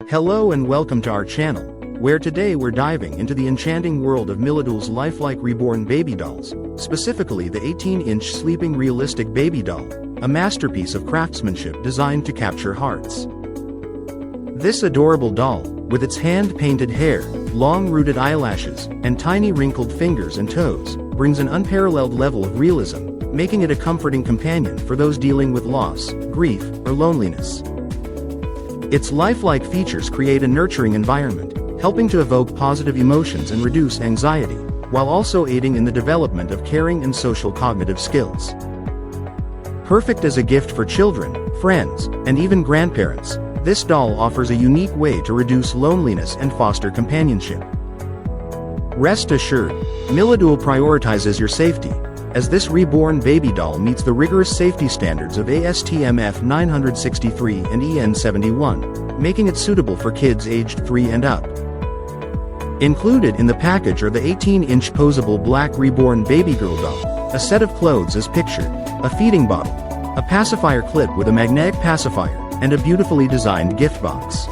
Hello and welcome to our channel, where today we're diving into the enchanting world of Milidool's lifelike Reborn baby dolls, specifically the 18-inch sleeping realistic baby doll, a masterpiece of craftsmanship designed to capture hearts. This adorable doll, with its hand-painted hair, long-rooted eyelashes, and tiny wrinkled fingers and toes, brings an unparalleled level of realism, making it a comforting companion for those dealing with loss, grief, or loneliness. Its lifelike features create a nurturing environment, helping to evoke positive emotions and reduce anxiety, while also aiding in the development of caring and social cognitive skills. Perfect as a gift for children, friends, and even grandparents, this doll offers a unique way to reduce loneliness and foster companionship. Rest assured, Milidool prioritizes your safety, as this reborn baby doll meets the rigorous safety standards of ASTM F963 and EN71, making it suitable for kids aged 3 and up. Included in the package are the 18-inch posable black reborn baby girl doll, a set of clothes as pictured, a feeding bottle, a pacifier clip with a magnetic pacifier, and a beautifully designed gift box.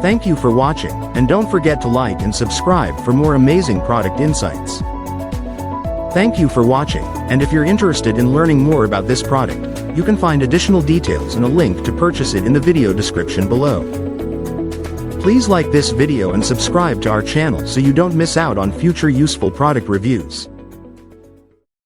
Thank you for watching, and don't forget to like and subscribe for more amazing product insights. Thank you for watching, and if you're interested in learning more about this product, you can find additional details and a link to purchase it in the video description below. Please like this video and subscribe to our channel so you don't miss out on future useful product reviews.